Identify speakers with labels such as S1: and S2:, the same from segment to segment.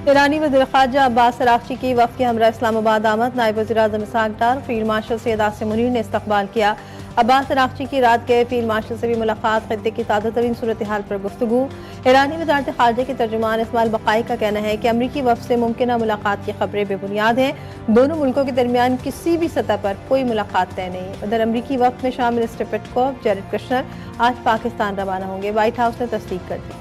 S1: ईरानी वज़ीर ख़ारजा अब्बास अराग़ची की वफ़द के हमरा इस्लामाबाद आमद। नायब वज़ीर-ए-आज़म इसहाक़ डार, फील्ड मार्शल सैयद आसिम मुनीर ने इस्तक़बाल किया। अब्बास अराग़ची की रात गए फील्ड मार्शल से भी मुलाकात, ख़ित्ते की ताज़ा तरीन सूरत हाल पर गुफ्तगू। ईरानी वज़ारत ख़ारजा के तर्जुमान इस्माइल बक़ाई का कहना है कि अमरीकी वफ़द से मुमकिना मुलाकात की खबरें बेबुनियाद हैं। दोनों मुल्कों के दरमियान किसी भी सतह पर कोई मुलाकात तय नहीं। उधर अमरीकी वफ़द में शामिल स्टीव विटकॉफ, जेरेड कुशनर आज पाकिस्तान रवाना होंगे। व्हाइट हाउस ने तस्दीक कर दी।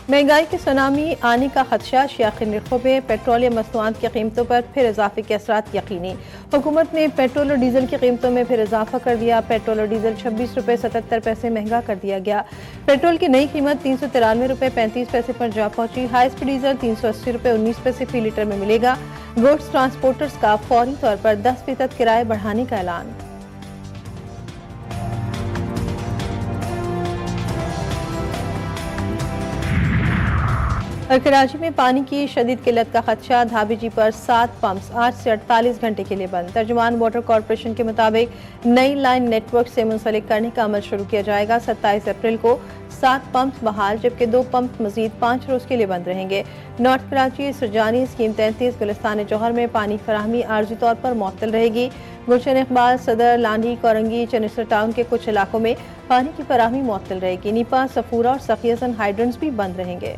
S1: महंगाई के सुनामी आने का खदशा, शियाखी नरखों में पेट्रोलियम मसनूआत की कीमतों पर फिर इजाफे के असरात यकीनी। हुकूमत ने पेट्रोल और डीजल की कीमतों में फिर इजाफा कर दिया। पेट्रोल और डीजल 26 रुपये 77 पैसे महंगा कर दिया गया। पेट्रोल की नई कीमत 393 रुपये 35 पैसे पर जा पहुंची। हाई स्पीड डीजल 380 रुपये 19 पैसे फी लीटर में मिलेगा। गुड्स ट्रांसपोर्टर्स का फौरी तौर पर 10% किराए बढ़ाने का ऐलान। और कराची में पानी की शदीद किल्लत का खदशा, धाबीजी पर 7 पंप्स आज से 48 घंटे के लिए बंद। तर्जुमान वाटर कॉरपोरेशन के मुताबिक नई लाइन नेटवर्क से मुंसलिक करने का अमल शुरू किया जाएगा। 27 अप्रैल को 7 पंप्स बहाल, जबकि 2 पंप मजीद 5 रोज के लिए बंद रहेंगे। नॉर्थ कराची सुरजानी स्कीम 33 गुलिस्तान जौहर में पानी फराहमी आर्जी तौर पर मुअत्तल रहेगी। गुलशन इकबाल, सदर, लांडी, कोरंगी, चनिस्तर टाउन के कुछ इलाकों में पानी की फराहमी मुअत्तल रहेगी। नीपा, सफूरा और सखियसन हाइड्रेंट्स भी बंद रहेंगे।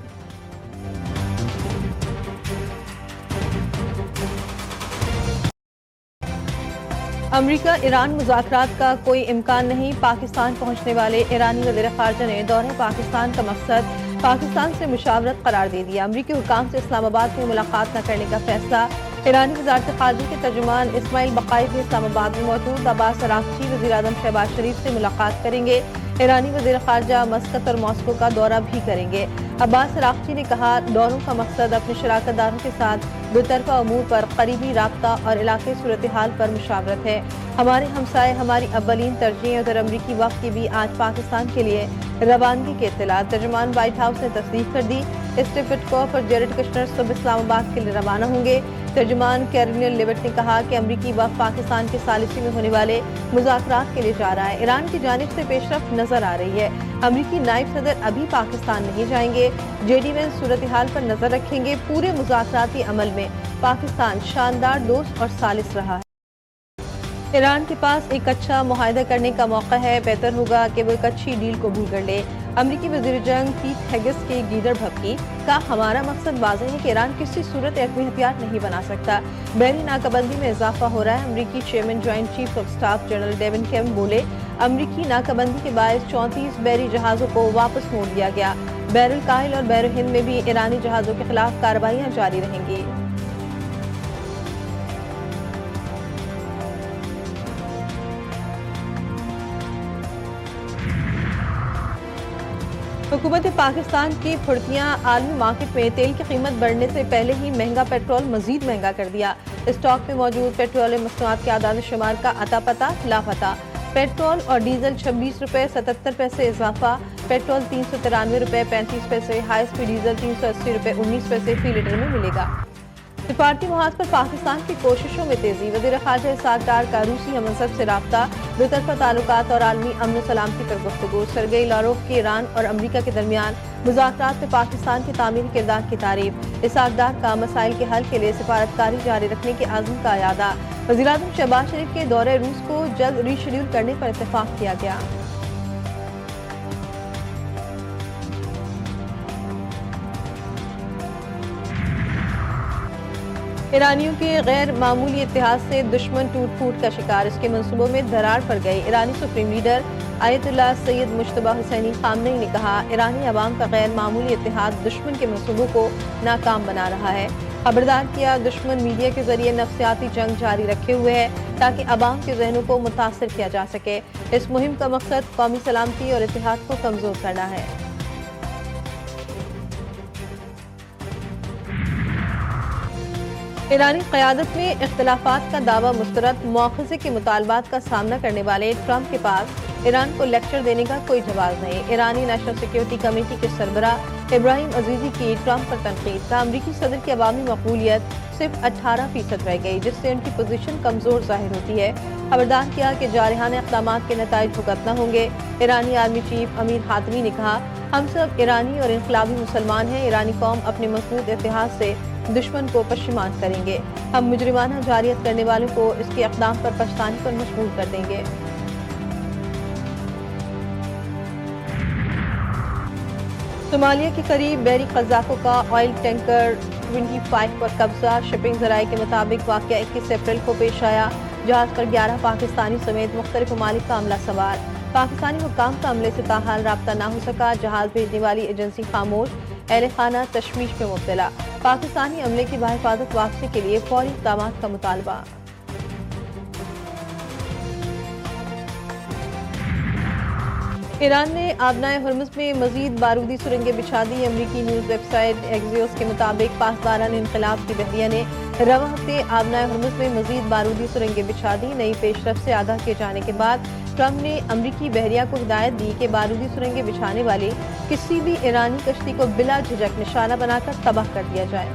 S1: अमरीका ईरान मुज़ाकरात का कोई इम्कान नहीं। पाकिस्तान पहुंचने वाले ईरानी वज़ीर ख़ारजा ने दौरे पाकिस्तान का मकसद पाकिस्तान से मुशावरत करार दे दिया। अमरीकी हुकाम से इस्लामाबाद में मुलाकात न करने का फैसला। ईरानी वज़ारत ख़ारजा के तर्जुमान इस्माइल बक़ाई भी इस्लामाबाद में मौजूद। अब्बास अराग़ची वज़ीर-ए-आज़म शहबाज शरीफ से मुलाकात करेंगे। ईरानी वज़ीर ख़ारजा मस्कत और मॉस्को का दौरा भी करेंगे। अब्बास अराग़ची ने कहा, दौरों का मकसद अपने शराकतदारों के साथ दुतरफा अमूर पर करीबी राब्ता और इलाके सूरत हाल पर मुशावरत है। हमारे हमसाए हमारी अव्वलीन तरजीह। उधर अमरीकी वफ़द की भी आज पाकिस्तान के लिए रवानगी की इत्तला। तर्जुमान व्हाइट हाउस ने तस्दीक कर दी। स्टीव विटकॉफ और जेरेड कुशनर सुबह इस्लामाबाद के लिए रवाना होंगे। तर्जुमान कैरोलिन लिविट ने कहा कि अमरीकी वफ़द पाकिस्तान के सालिसी में होने वाले मुज़ाकरात के लिए जा रहा है। ईरान की जानिब से पेशरफ्त नजर आ रही है। अमरीकी नायब सदर अभी पाकिस्तान नहीं जाएंगे। जेडी वेंस सूरत हाल पर नजर रखेंगे। पूरे मुज़ाकराती अमल में पाकिस्तान शानदार दोस्त और सालिस रहा है। ईरान के पास एक अच्छा मुआहदा करने का मौका है। बेहतर होगा कि वो एक अच्छी डील कबूल कर ले। अमरीकी वज़ीर जंग पीट हेगिस की गीदड़ भभकी का हमारा मकसद वाज़ेह है कि ईरान किसी सूरत एटमी हथियार नहीं बना सकता। बहरी नाकाबंदी में इजाफा हो रहा है। अमरीकी chairman joint chief of staff general डेविन कैम बोले, अमरीकी नाकाबंदी के बायस 34 बहरी जहाज़ों को वापस मोड़ दिया गया। बहरुल काहिल और बहरुल हिंद में भी ईरानी जहाज़ों के खिलाफ कार्रवाइयाँ जारी रहेंगी। हुकूमत पाकिस्तान की फुर्तियाँ आलमी मार्केट में तेल की कीमत बढ़ने से पहले ही महंगा पेट्रोल मजीद महंगा कर दिया। स्टॉक में मौजूद पेट्रोलियम मसनूआत के आदाद शुमार का अता पता लापता। पेट्रोल और डीजल 26 रुपये 77 पैसे इजाफा। पेट्रोल 393 रुपये 35 पैसे, हाई स्पीड डीजल 380 रुपये 19 पैसे फी लीटर में मिलेगा। सिफारती मुहाज पर पाकिस्तान की कोशिशों में तेजी। वज़ीर ख़ारजा इसहाक़ डार का रूसी हमसफ़ से राब्ता, दुतरफा ताल्लुकात और आलमी अमन व सलामती पर गुफ्तगू। सरगेई लारोव की ईरान और अमरीका के दरमियान मुज़ाकरात में पाकिस्तान के तामीरी किरदार की तारीफ। इसहाक़ डार का मसाइल के हल के लिए सिफारतकारी जारी रखने के आज़म का यादा। वज़ीर-ए-आज़म शहबाज शरीफ के दौरे रूस को जल्द रीशेड्यूल करने पर इत्तेफाक किया गया। ईरानियों के गैर मामूली इत्तेहाद से दुश्मन टूट फूट का शिकार। इसके मंसूबों में दरार पड़ गई। ईरानी supreme leader Ayatollah Sayyid Mojtaba Hosseini Khamenei ने कहा, ईरानी अवाम का गैर मामूली इत्तेहाद दुश्मन के मंसूबों को नाकाम बना रहा है। खबरदार किया, दुश्मन मीडिया के जरिए नफ्सियाती जंग जारी रखे हुए है ताकि अवाम के जहनों को मुतासर किया जा सके। इस मुहिम का मकसद कौमी सलामती और इत्तेहाद को कमजोर करना है। ईरानी क़यादत में इख्तिलाफात का दावा मुस्तरद। मुआख़ज़े के मुतालबात का सामना करने वाले ट्रंप के पास ایران کو لیکچر دینے کا کوئی جواز نہیں۔ ایرانی نیشنل سیکیورٹی کمیٹی کے سربراہ ابراہیم عزیزی کی ٹرمپ پر تنقید کا امریکی صدر کی عوامی مقبولیت صرف 18% رہ گئی، جس سے ان کی پوزیشن کمزور ظاہر ہوتی ہے۔ خبردار کیا کہ جارحانہ اقدامات کے نتائج بھگتنا ہوں گے۔ ایرانی آرمی چیف امیر حاتمی نے کہا، ہم سب ایرانی اور انقلابی مسلمان ہیں۔ ایرانی قوم اپنے مضبوط اتحاد سے دشمن کو پشیمان کریں گے۔ ہم مجرمانہ جارحیت کرنے والوں کو اس کے اقدام پر پچھتانے پر مجبور کر دیں گے۔ صومالیہ کے قریب بحری قزاقوں کا آئل ٹینکر 25 پر قبضہ۔ شپنگ ذرائع کے مطابق واقعہ 21 اپریل کو پیش آیا۔ جہاز پر 11 پاکستانی سمیت مختلف ممالک کا عملہ سوار۔ پاکستانی حکام کا عملے سے تاحال رابطہ نہ ہو سکا۔ جہاز بھیجنے والی ایجنسی خاموش، اہل خانہ تشویش میں مبتلا۔ پاکستانی عملے کی بحفاظت واپسی کے لیے فوری اقدامات کا مطالبہ۔ ایران نے آبنائے ہرمز میں مزید بارودی سرنگیں بچھا دی۔ امریکی نیوز ویب سائٹ ایکزیوس کے مطابق پاسداران انقلاب کی بحریہ نے رواں ہفتے آبنائے ہرمز میں مزید بارودی سرنگیں بچھا دی۔ نئی پیش رفت سے آگاہ کیے جانے کے بعد ٹرمپ نے امریکی بحریہ کو ہدایت دی کہ بارودی سرنگیں بچھانے والی کسی بھی ایرانی کشتی کو بلا جھجک نشانہ بنا کر تباہ کر دیا جائے۔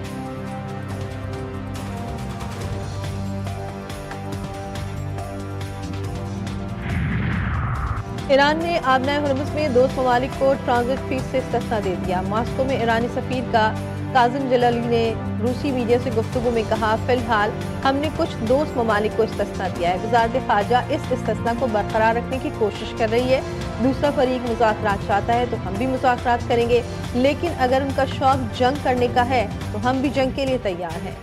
S1: ایران نے آبنائے ہرمز میں دوست ممالک کو ٹرانزٹ فیس سے استثناء دے دیا۔ ماسکو میں ایرانی سفیر کاظم جلالی نے روسی میڈیا سے گفتگو میں کہا، فی الحال ہم نے کچھ دوست ممالک کو استثناء دیا ہے۔ وزارت خارجہ اس استثناء کو برقرار رکھنے کی کوشش کر رہی ہے۔ دوسرا فریق مذاکرات چاہتا ہے تو ہم بھی مذاکرات کریں گے، لیکن اگر ان کا شوق جنگ کرنے کا ہے تو ہم بھی جنگ کے لیے تیار ہیں۔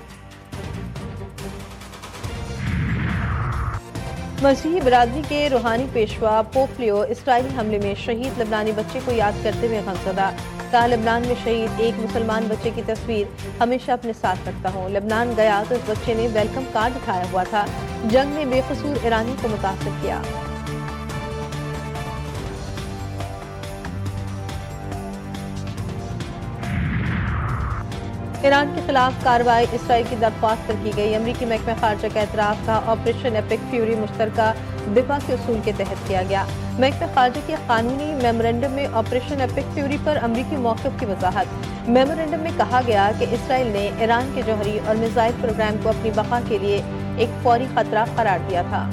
S1: مسیحی برادری کے روحانی پیشوا پوپ لیو اسرائیلی حملے میں شہید لبنانی بچے کو یاد کرتے ہوئے غمزدہ۔ کہا، لبنان میں شہید ایک مسلمان بچے کی تصویر ہمیشہ اپنے ساتھ رکھتا ہوں۔ لبنان گیا تو اس بچے نے ویلکم کارڈ اٹھایا ہوا تھا۔ جنگ نے بے قصور ایرانی کو متاثر کیا۔ ایران کے خلاف کارروائی اسرائیل کی درخواست پر کی گئی۔ امریکی محکمہ خارجہ کا اعتراف کا آپریشن ایپک فیوری مشترکہ دفاع کے اصول کے تحت کیا گیا۔ محکمہ خارجہ کے قانونی میمورنڈم میں آپریشن ایپک فیوری پر امریکی موقف کی وضاحت۔ میمورنڈم میں کہا گیا کہ اسرائیل نے ایران کے جوہری اور میزائل پروگرام کو اپنی بقا کے لیے ایک فوری خطرہ قرار دیا تھا۔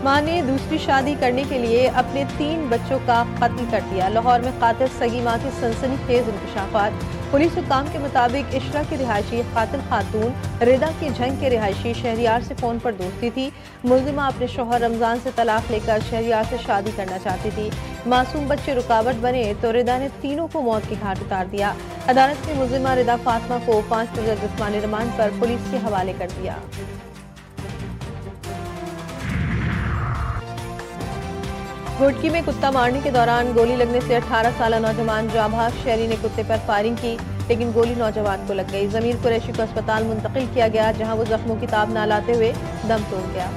S1: ماں نے دوسری شادی کرنے کے لیے اپنے 3 بچوں کا قتل کر دیا۔ لاہور میں قاتل سگی ماں کے سنسنی خیز انکشافات۔ پولیس حکام کے مطابق عشرہ کی رہائشی قاتل خاتون ردا کے جھنگ کے رہائشی شہریار سے فون پر دوستی تھی۔ ملزمہ اپنے شوہر رمضان سے طلاق لے کر شہریار سے شادی کرنا چاہتی تھی۔ معصوم بچے رکاوٹ بنے تو ردا نے تینوں کو موت کی گھاٹ اتار دیا۔ عدالت نے ملزمہ ردا فاطمہ کو 5 روزہ جسمانی ریمانڈ پر پولیس کے حوالے کر دیا۔ گھوٹکی میں کتا مارنے کے دوران گولی لگنے سے 18 سالہ نوجوان جاں بحق۔ شہری نے کتے پر فائرنگ کی لیکن گولی نوجوان کو لگ گئی۔ ضمیر قریشی کو اسپتال منتقل کیا گیا جہاں وہ زخموں کی تاب نہ لاتے ہوئے دم توڑ گیا۔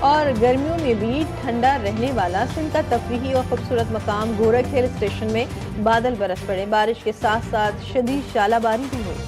S1: اور گرمیوں میں بھی ٹھنڈا رہنے والا سندھ کا تفریحی اور خوبصورت مقام گورکھ ہل اسٹیشن میں بادل برس پڑے۔ بارش کے ساتھ ساتھ شدید ژالہ باری بھی ہوئی۔